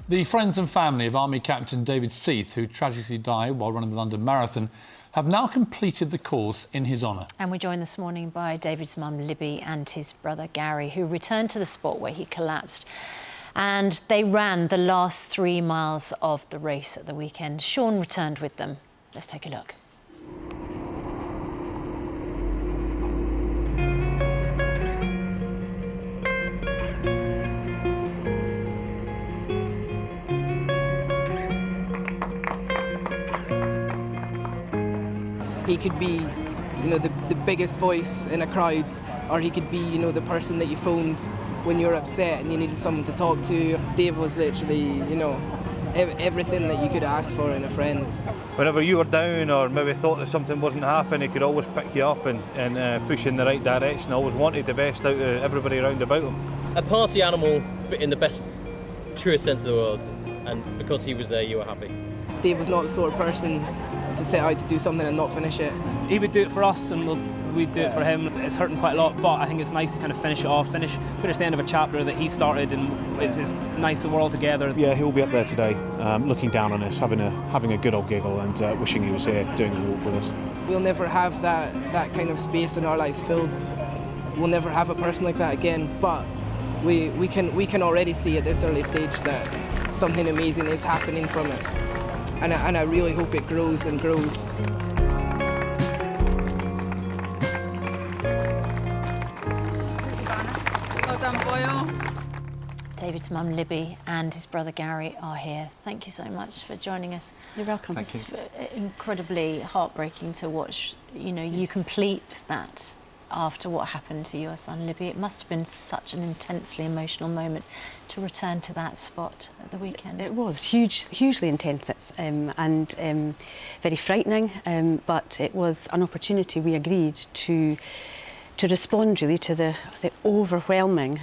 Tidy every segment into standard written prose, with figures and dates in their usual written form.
The friends and family of Army Captain David Seath, who tragically died while running the London Marathon, have now completed the course in his honour. And we're joined this morning by David's mum, Libby, and his brother, Gary, who returned to the spot where he collapsed. And they ran the last 3 miles of the race at the weekend. Sean returned with them. Let's take a look. He could be, the biggest voice in a crowd, or he could be, the person that you phoned when you were upset and you needed someone to talk to. Dave was literally, everything that you could ask for in a friend. Whenever you were down or maybe thought that something wasn't happening, he could always pick you up and push you in the right direction. Always wanted the best out of everybody around about him. A party animal, but in the best, truest sense of the word. And because he was there, you were happy. Dave was not the sort of person to set out to do something and not finish it. He would do it for us and we'd do it for him. It's hurting quite a lot, but I think it's nice to kind of finish it off, finish the end of a chapter that he started, and it's nice that we're all together. Yeah, he'll be up there today, looking down on us, having a good old giggle and wishing he was here doing the walk with us. We'll never have that kind of space in our lives filled. We'll never have a person like that again, but we can already see at this early stage that something amazing is happening from it. And I really hope it grows and grows. David's mum, Libby, and his brother, Gary, are here. Thank you so much for joining us. You're welcome. It's incredibly heartbreaking to watch, you complete that after what happened to your son, Libby. It must have been such an intensely emotional moment to return to that spot at the weekend. It was hugely intensive and very frightening, but it was an opportunity we agreed to respond really to the overwhelming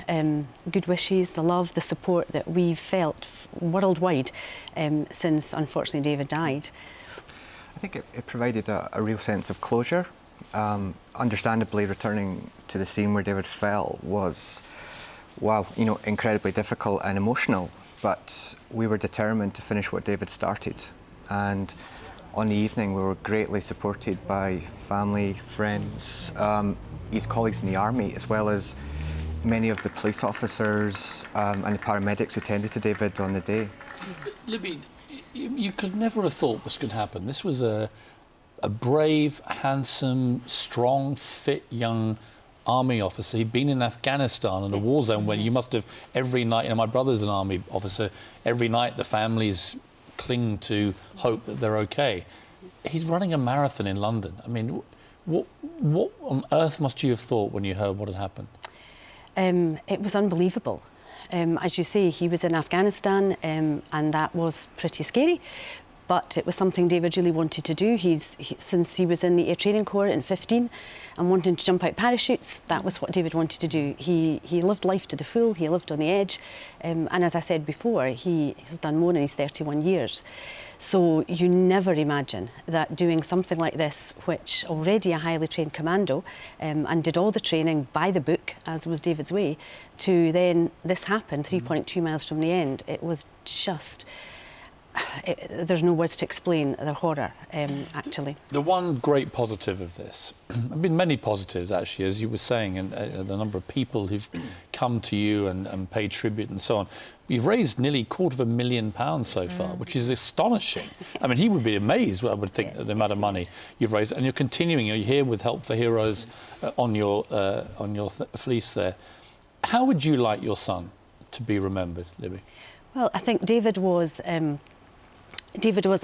good wishes, the love, the support that we've felt worldwide since, unfortunately, David died. I think it provided a real sense of closure. Understandably, returning to the scene where David fell was, incredibly difficult and emotional, but we were determined to finish what David started. And on the evening, we were greatly supported by family, friends, his colleagues in the army, as well as many of the police officers and the paramedics who tended to David on the day. Libby, you could never have thought this could happen. This was a brave, handsome, strong, fit young army officer. He'd been in Afghanistan in a war zone where you must have every night, my brother's an army officer, every night the families cling to hope that they're okay. He's running a marathon in London. I mean, what on earth must you have thought when you heard what had happened? It was unbelievable. As you say, he was in Afghanistan and that was pretty scary. But it was something David really wanted to do. Since he was in the Air Training Corps in 15 and wanting to jump out parachutes, that was what David wanted to do. He lived life to the full, he lived on the edge. And as I said before, he has done more in his 31 years. So you never imagine that doing something like this, which already a highly trained commando and did all the training by the book, as was David's way, to then this happened 3.2 miles from the end. It was just... there's no words to explain the horror, actually. The one great positive of this, there have been many positives, actually, as you were saying, and the number of people who've come to you and paid tribute and so on. You've raised nearly £250,000 so far, which is astonishing. I mean, he would be amazed, I would think, at the amount of money you've raised. And you're continuing, you're here with Help for Heroes on your fleece there. How would you like your son to be remembered, Libby? Well, I think David was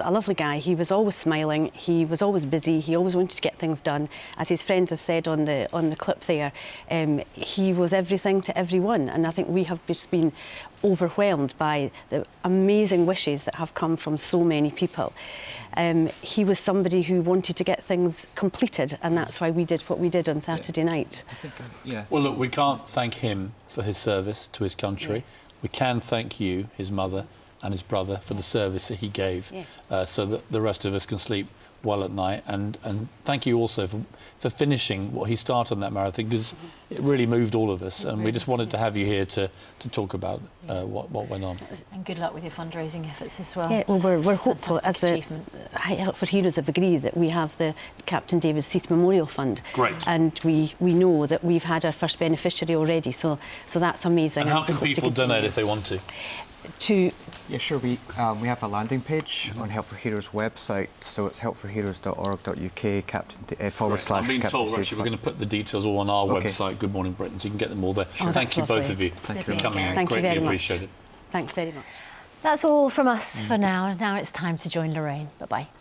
a lovely guy. He was always smiling. He was always busy. He always wanted to get things done. As his friends have said on the clip there, he was everything to everyone. And I think we have just been overwhelmed by the amazing wishes that have come from so many people. He was somebody who wanted to get things completed, and that's why we did what we did on Saturday night. Well, look, we can't thank him for his service to his country. Yes. We can thank you, his mother, and his brother for the service that he gave, Yes. so that the rest of us can sleep well at night. And thank you also for finishing what he started in that marathon, because it really moved all of us. And we just wanted to have you here to talk about what went on. And good luck with your fundraising efforts as well. Yeah, well, we're hopeful, as the achievement. Help for Heroes have agreed, that we have the Captain David Seath Memorial Fund. Great. And we know that we've had our first beneficiary already, so that's amazing. And how can we hope to people continue. donate if they want to? Yeah, sure. We have a landing page on Help for Heroes website, so it's helpforheroes.org.uk /. I'm being told Captain actually we're going to put the details all on our website, Good Morning Britain, so you can get them all there. Oh, Thank you, lovely. both of you, Thank for you. coming in. Thank you Greatly very much. appreciated. Thanks very much. That's all from us for now. Now it's time to join Lorraine. Bye-bye.